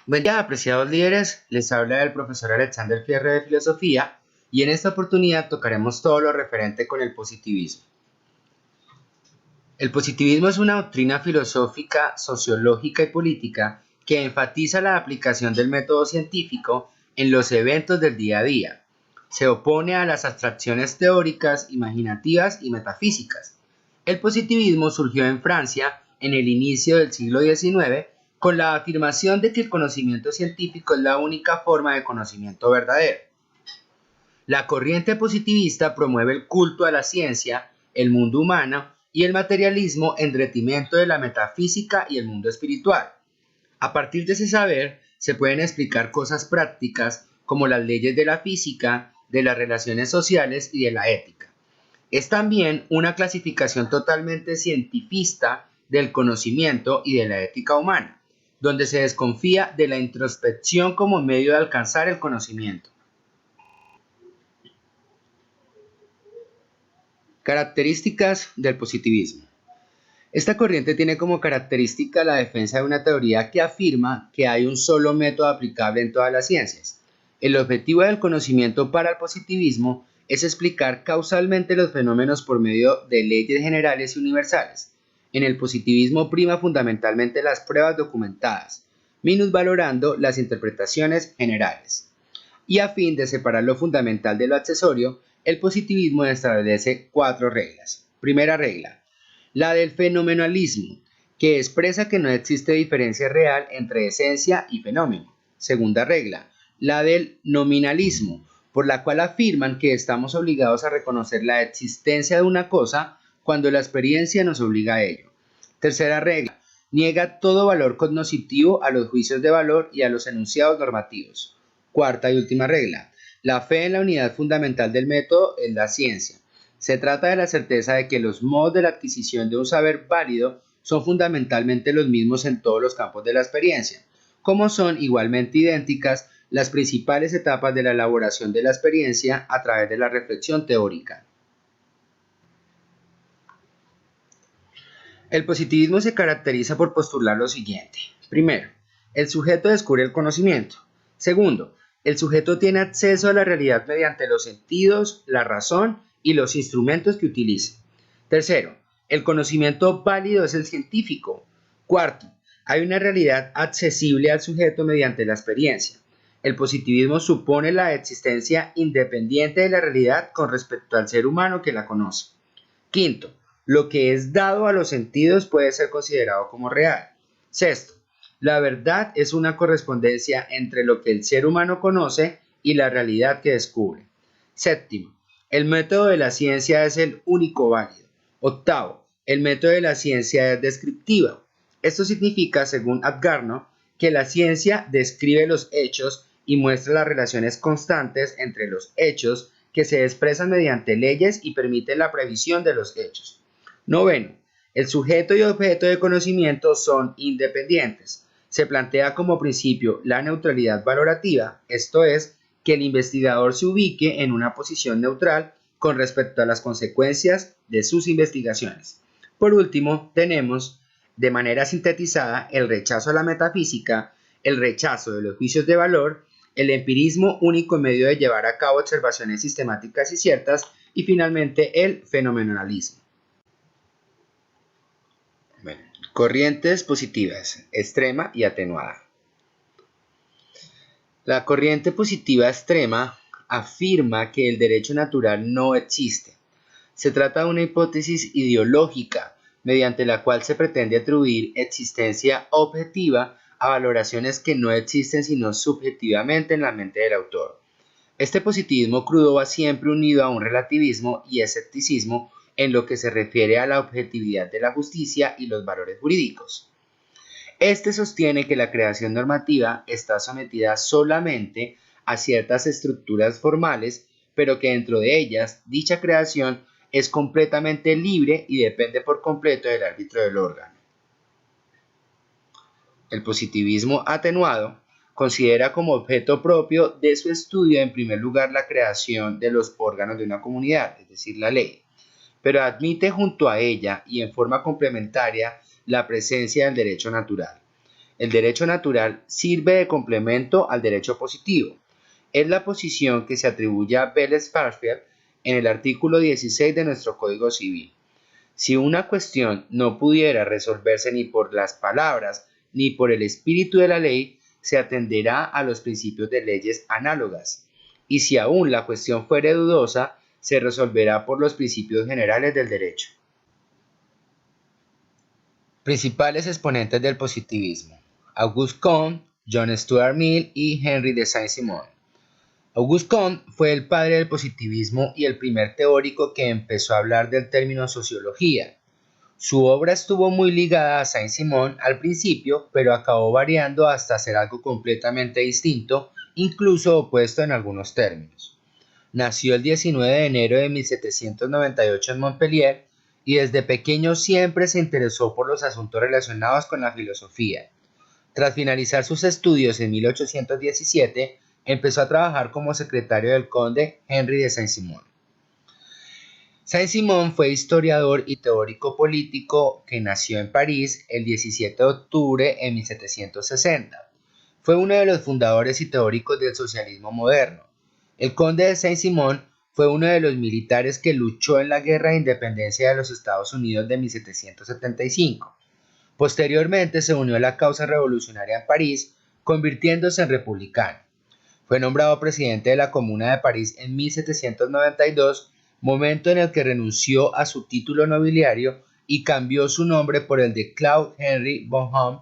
Buen día, apreciados líderes. Les habla el profesor Alexander Fierro de Filosofía y en esta oportunidad tocaremos todo lo referente con el positivismo. El positivismo es una doctrina filosófica, sociológica y política que enfatiza la aplicación del método científico en los eventos del día a día. Se opone a las abstracciones teóricas, imaginativas y metafísicas. El positivismo surgió en Francia en el inicio del siglo XIX con la afirmación de que el conocimiento científico es la única forma de conocimiento verdadero. La corriente positivista promueve el culto a la ciencia, el mundo humano y el materialismo en detrimento de la metafísica y el mundo espiritual. A partir de ese saber se pueden explicar cosas prácticas como las leyes de la física, de las relaciones sociales y de la ética. Es también una clasificación totalmente cientifista del conocimiento y de la ética humana, donde se desconfía de la introspección como medio de alcanzar el conocimiento. Características del positivismo. Esta corriente tiene como característica la defensa de una teoría que afirma que hay un solo método aplicable en todas las ciencias. El objetivo del conocimiento para el positivismo es explicar causalmente los fenómenos por medio de leyes generales y universales. En el positivismo prima fundamentalmente las pruebas documentadas, minusvalorando las interpretaciones generales. Y a fin de separar lo fundamental de lo accesorio, el positivismo establece 4 reglas. Primera regla: la del fenomenalismo, que expresa que no existe diferencia real entre esencia y fenómeno. Segunda regla: la del nominalismo, por la cual afirman que estamos obligados a reconocer la existencia de una cosa cuando la experiencia nos obliga a ello. Tercera regla: niega todo valor cognoscitivo a los juicios de valor y a los enunciados normativos. Cuarta y última regla: la fe en la unidad fundamental del método es la ciencia. Se trata de la certeza de que los modos de la adquisición de un saber válido son fundamentalmente los mismos en todos los campos de la experiencia, como son igualmente idénticas las principales etapas de la elaboración de la experiencia a través de la reflexión teórica. El positivismo se caracteriza por postular lo siguiente. Primero, el sujeto descubre el conocimiento. Segundo, el sujeto tiene acceso a la realidad mediante los sentidos, la razón y los instrumentos que utilice. Tercero, el conocimiento válido es el científico. Cuarto, hay una realidad accesible al sujeto mediante la experiencia. El positivismo supone la existencia independiente de la realidad con respecto al ser humano que la conoce. Quinto, lo que es dado a los sentidos puede ser considerado como real. Sexto, la verdad es una correspondencia entre lo que el ser humano conoce y la realidad que descubre. Séptimo, el método de la ciencia es el único válido. Octavo, el método de la ciencia es descriptiva. Esto significa, según Adorno, que la ciencia describe los hechos y muestra las relaciones constantes entre los hechos que se expresan mediante leyes y permiten la previsión de los hechos. Noveno, el sujeto y objeto de conocimiento son independientes. Se plantea como principio la neutralidad valorativa, esto es, que el investigador se ubique en una posición neutral con respecto a las consecuencias de sus investigaciones. Por último, tenemos, de manera sintetizada, el rechazo a la metafísica, el rechazo de los juicios de valor, el empirismo único medio de llevar a cabo observaciones sistemáticas y ciertas, y finalmente el fenomenalismo. Bueno, corrientes positivas, extrema y atenuada. La corriente positiva extrema afirma que el derecho natural no existe. Se trata de una hipótesis ideológica mediante la cual se pretende atribuir existencia objetiva a valoraciones que no existen sino subjetivamente en la mente del autor. Este positivismo crudo va siempre unido a un relativismo y escepticismo en lo que se refiere a la objetividad de la justicia y los valores jurídicos. Este sostiene que la creación normativa está sometida solamente a ciertas estructuras formales, pero que dentro de ellas dicha creación es completamente libre y depende por completo del árbitro del órgano. El positivismo atenuado considera como objeto propio de su estudio en primer lugar la creación de los órganos de una comunidad, es decir, la ley, pero admite junto a ella y en forma complementaria la presencia del derecho natural. El derecho natural sirve de complemento al derecho positivo. Es la posición que se atribuye a Vélez-Sarsfield en el artículo 16 de nuestro Código Civil. Si una cuestión no pudiera resolverse ni por las palabras ni por el espíritu de la ley, se atenderá a los principios de leyes análogas. Y si aún la cuestión fuere dudosa, se resolverá por los principios generales del derecho. Principales exponentes del positivismo: Auguste Comte, John Stuart Mill y Henry de Saint-Simon. Auguste Comte fue el padre del positivismo y el primer teórico que empezó a hablar del término sociología. Su obra estuvo muy ligada a Saint-Simon al principio, pero acabó variando hasta ser algo completamente distinto, incluso opuesto en algunos términos. Nació el 19 de enero de 1798 en Montpellier y desde pequeño siempre se interesó por los asuntos relacionados con la filosofía. Tras finalizar sus estudios en 1817, empezó a trabajar como secretario del conde Henry de Saint-Simon. Saint-Simon fue historiador y teórico político que nació en París el 17 de octubre de 1760. Fue uno de los fundadores y teóricos del socialismo moderno. El conde de Saint-Simon fue uno de los militares que luchó en la Guerra de Independencia de los Estados Unidos de 1775. Posteriormente se unió a la causa revolucionaria en París, convirtiéndose en republicano. Fue nombrado presidente de la Comuna de París en 1792, momento en el que renunció a su título nobiliario y cambió su nombre por el de Claude Henry Bonhomme,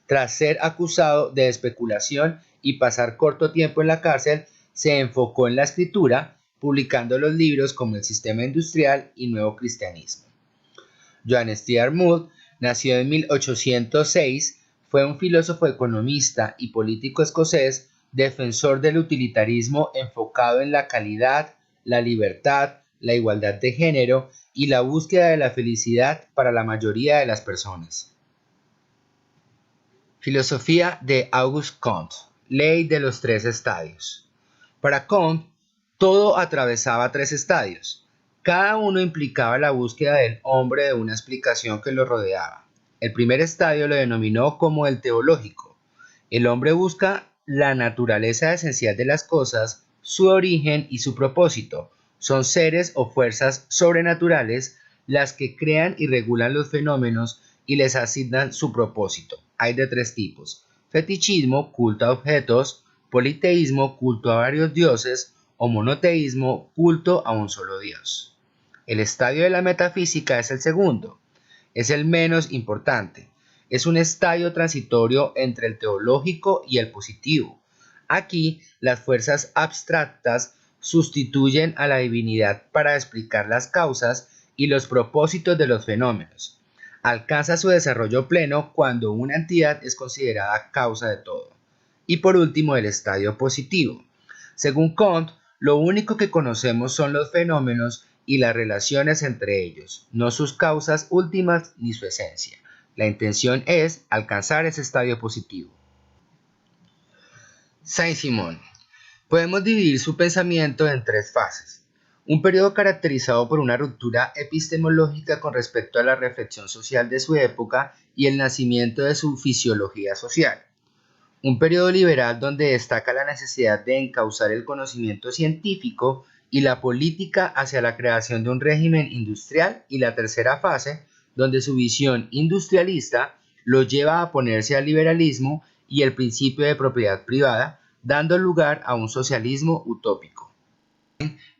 tras ser acusado de especulación y pasar corto tiempo en la cárcel. Se enfocó en la escritura, publicando los libros como El Sistema Industrial y Nuevo Cristianismo. John Stuart Mill nació en 1806, fue un filósofo economista y político escocés, defensor del utilitarismo enfocado en la calidad, la libertad, la igualdad de género y la búsqueda de la felicidad para la mayoría de las personas. Filosofía de Auguste Comte. Ley de los tres estadios. Para Comte, todo atravesaba tres estadios. Cada uno implicaba la búsqueda del hombre de una explicación que lo rodeaba. El primer estadio lo denominó como el teológico. El hombre busca la naturaleza esencial de las cosas, su origen y su propósito. Son seres o fuerzas sobrenaturales las que crean y regulan los fenómenos y les asignan su propósito. Hay de tres tipos: fetichismo, culto a objetos; politeísmo, culto a varios dioses; o monoteísmo, culto a un solo dios. El estadio de la metafísica es el segundo. Es el menos importante. Es un estadio transitorio entre el teológico y el positivo. Aquí, las fuerzas abstractas sustituyen a la divinidad para explicar las causas y los propósitos de los fenómenos. Alcanza su desarrollo pleno cuando una entidad es considerada causa de todo. Y por último, el estadio positivo. Según Comte, lo único que conocemos son los fenómenos y las relaciones entre ellos, no sus causas últimas ni su esencia. La intención es alcanzar ese estadio positivo. Saint-Simon. Podemos dividir su pensamiento en tres fases. Un periodo caracterizado por una ruptura epistemológica con respecto a la reflexión social de su época y el nacimiento de su fisiología social. Un periodo liberal donde destaca la necesidad de encauzar el conocimiento científico y la política hacia la creación de un régimen industrial, y la tercera fase, donde su visión industrialista lo lleva a oponerse al liberalismo y el principio de propiedad privada, dando lugar a un socialismo utópico.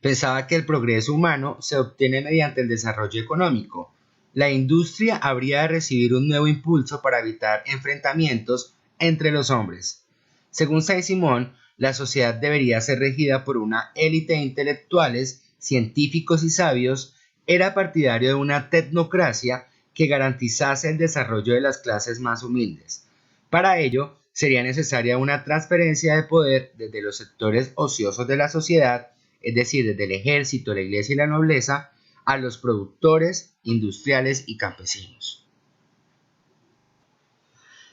Pensaba que el progreso humano se obtiene mediante el desarrollo económico. La industria habría de recibir un nuevo impulso para evitar enfrentamientos entre los hombres. Según Saint-Simon, la sociedad debería ser regida por una élite de intelectuales, científicos y sabios. Era partidario de una tecnocracia que garantizase el desarrollo de las clases más humildes. Para ello, sería necesaria una transferencia de poder desde los sectores ociosos de la sociedad, es decir, desde el ejército, la iglesia y la nobleza, a los productores, industriales y campesinos.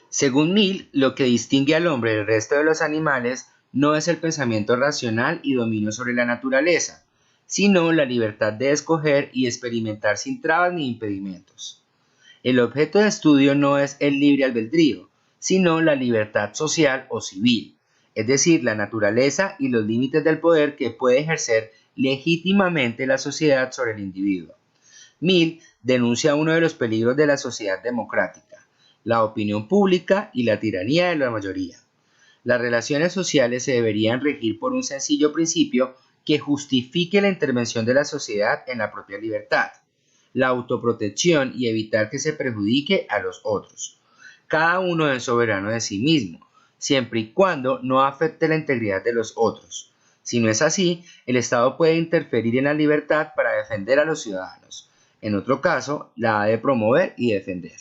Según Mill, lo que distingue al hombre del resto de los animales no es el pensamiento racional y dominio sobre la naturaleza, sino la libertad de escoger y experimentar sin trabas ni impedimentos. El objeto de estudio no es el libre albedrío, sino la libertad social o civil, es decir, la naturaleza y los límites del poder que puede ejercer legítimamente la sociedad sobre el individuo. Mill denuncia uno de los peligros de la sociedad democrática, la opinión pública y la tiranía de la mayoría. Las relaciones sociales se deberían regir por un sencillo principio que justifique la intervención de la sociedad en la propia libertad, la autoprotección y evitar que se perjudique a los otros. Cada uno es soberano de sí mismo, siempre y cuando no afecte la integridad de los otros. Si no es así, el Estado puede interferir en la libertad para defender a los ciudadanos. En otro caso, la ha de promover y defender.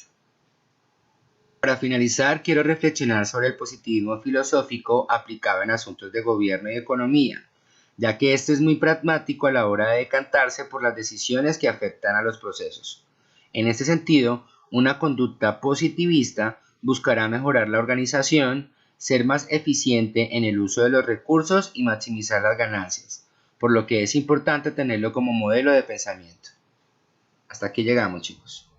Para finalizar, quiero reflexionar sobre el positivismo filosófico aplicado en asuntos de gobierno y economía, ya que este es muy pragmático a la hora de decantarse por las decisiones que afectan a los procesos. En este sentido, una conducta positivista buscará mejorar la organización, ser más eficiente en el uso de los recursos y maximizar las ganancias, por lo que es importante tenerlo como modelo de pensamiento. Hasta aquí llegamos, chicos.